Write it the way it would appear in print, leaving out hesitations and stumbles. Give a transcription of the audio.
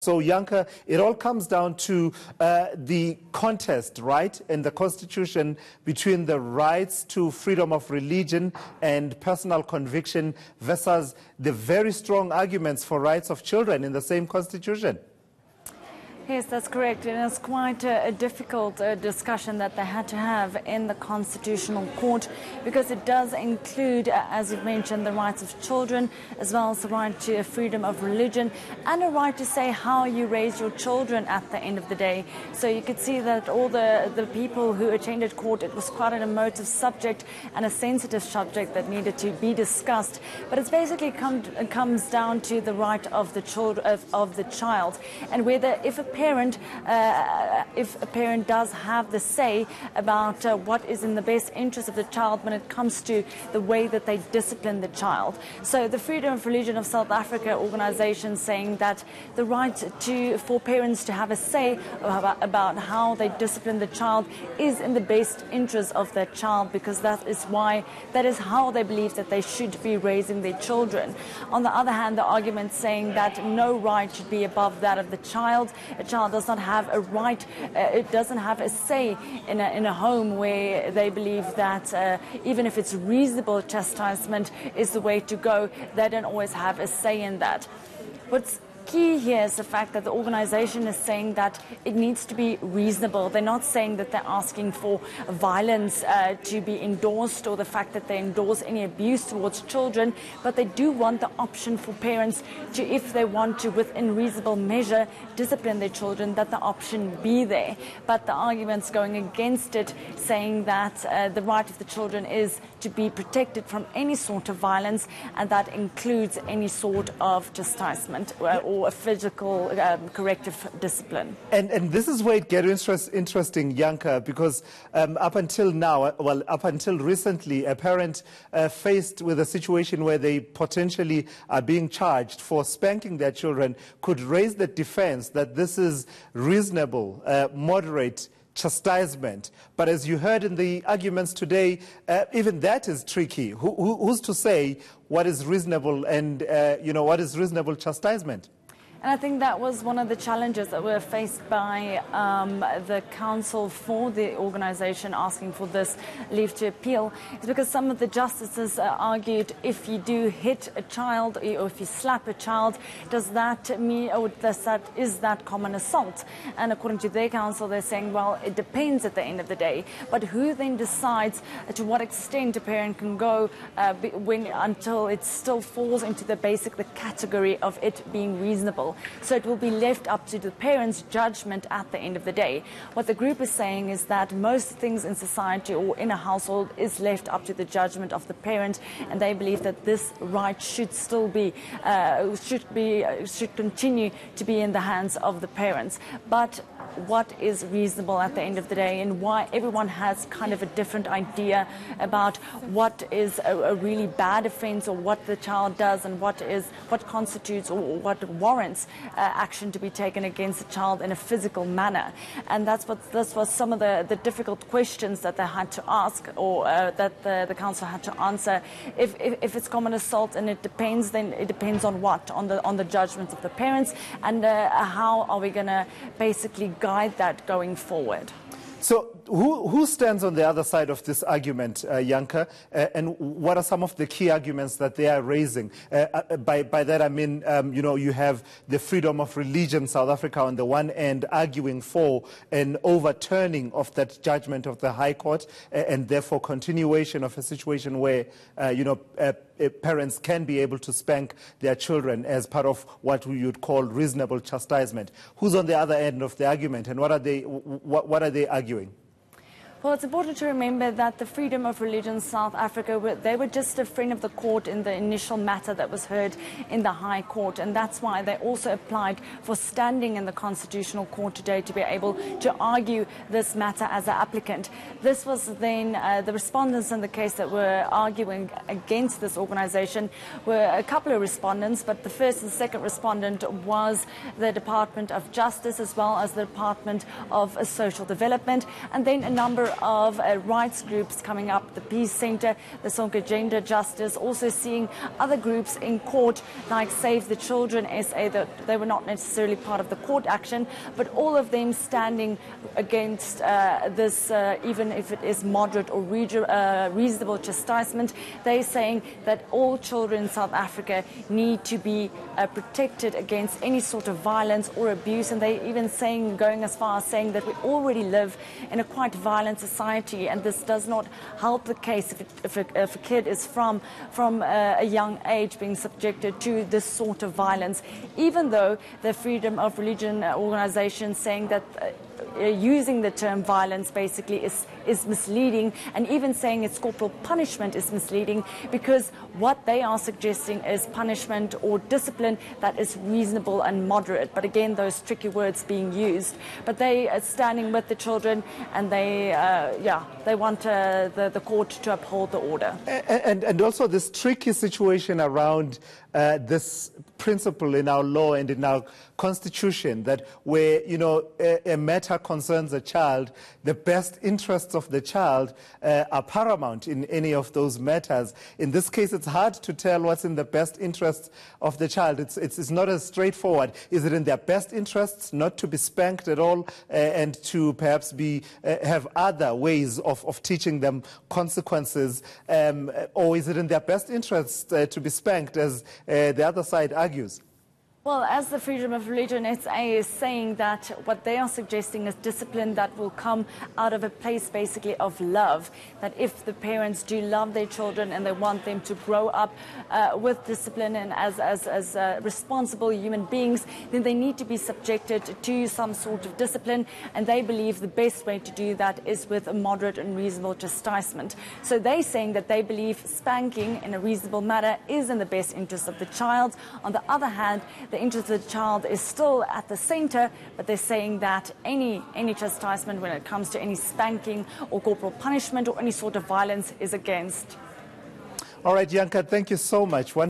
So, Yanka, it all comes down to the contest, right, in the Constitution between the rights to freedom of religion and personal conviction versus the very strong arguments for rights of children in the same Constitution. Yes, that's correct. And it's quite a difficult discussion that they had to have in the Constitutional Court, because it does include, as you've mentioned, the rights of children, as well as the right to freedom of religion and a right to say how you raise your children at the end of the day. So you could see that all the people who attended court, it was quite an emotive subject and a sensitive subject that needed to be discussed. But it's basically comes down to the right of the child, and whether if a parent does have the say about what is in the best interest of the child when it comes to the way that they discipline the child. So the Freedom of Religion of South Africa organisation saying that the right for parents to have a say about how they discipline the child is in the best interest of their child, because that is how they believe that they should be raising their children. On the other hand, the argument saying that no right should be above that of the child. A child does not have a right, it doesn't have a say in a home where they believe that even if it's reasonable, chastisement is the way to go. They don't always have a say in that. What's key here is the fact that the organisation is saying that it needs to be reasonable. They're not saying that they're asking for violence to be endorsed, or the fact that they endorse any abuse towards children, but they do want the option for parents to, if they want to, within reasonable measure, discipline their children, that the option be there. But the arguments going against it, saying that the right of the children is to be protected from any sort of violence, and that includes any sort of chastisement or a physical corrective discipline. And this is where it gets interesting, Yanka, because up until now, well, up until recently, a parent faced with a situation where they potentially are being charged for spanking their children could raise the defense that this is reasonable, moderate chastisement. But as you heard in the arguments today, even that is tricky. Who's to say what is reasonable and, what is reasonable chastisement? And I think that was one of the challenges that were faced by the counsel for the organisation asking for this leave to appeal, is because some of the justices argued if you do hit a child or if you slap a child, does that mean, or is that common assault? And according to their counsel, they're saying, well, it depends at the end of the day. But who then decides to what extent a parent can go until it still falls into the category of it being reasonable? So it will be left up to the parents' judgment at the end of the day. What the group is saying is that most things in society or in a household is left up to the judgment of the parent, and they believe that this right should still be, should continue to be in the hands of the parents. But what is reasonable at the end of the day, and why everyone has kind of a different idea about what is a really bad offence, or what the child does, and what constitutes or what warrants action to be taken against the child in a physical manner. And this was some of the difficult questions that they had to ask, or that the council had to answer. If it's common assault and it depends, then it depends on what? On the judgment of the parents, and how are we going to basically guide that going forward? So who stands on the other side of this argument, Yanka, and what are some of the key arguments that they are raising? By that I mean, you have the Freedom of Religion South Africa on the one end arguing for an overturning of that judgment of the High Court, and therefore continuation of a situation where, parents can be able to spank their children as part of what we would call reasonable chastisement. Who's on the other end of the argument, and what are they arguing? Well, it's important to remember that the Freedom of Religion South Africa, they were just a friend of the court in the initial matter that was heard in the High Court, and that's why they also applied for standing in the Constitutional Court today to be able to argue this matter as an applicant. This was then the respondents in the case that were arguing against this organisation were a couple of respondents, but the first and second respondent was the Department of Justice as well as the Department of Social Development, and then a number of rights groups coming up, the Peace Centre, the South Gender Justice, also seeing other groups in court like Save the Children SA, that they were not necessarily part of the court action, but all of them standing against this, even if it is moderate or reasonable chastisement. They're saying that all children in South Africa need to be protected against any sort of violence or abuse, and they even going as far as saying that we already live in a quite violent society, and this does not help the case if a kid is from a young age being subjected to this sort of violence, even though the Freedom of Religion organisation saying that using the term violence basically is misleading, and even saying it's corporal punishment is misleading, because what they are suggesting is punishment or discipline that is reasonable and moderate. But again, those tricky words being used. But they are standing with the children, and they want the court to uphold the order. And also this tricky situation around this principle in our law and in our constitution, that where, you know, a matter concerns a child, the best interests of the child are paramount in any of those matters. In this case, it's hard to tell what's in the best interests of the child. It's not as straightforward. Is it in their best interests not to be spanked at all and to perhaps have other ways of teaching them consequences, or is it in their best interests to be spanked, as the other side argues? Well, as the Freedom of Religion SA is saying, that what they are suggesting is discipline that will come out of a place basically of love, that if the parents do love their children and they want them to grow up with discipline and as responsible human beings, then they need to be subjected to some sort of discipline, and they believe the best way to do that is with a moderate and reasonable chastisement. So they're saying that they believe spanking in a reasonable manner is in the best interest of the child. On the other hand, the interest of the child is still at the centre, but they're saying that any chastisement when it comes to any spanking or corporal punishment or any sort of violence is against. All right, Yanka, thank you so much.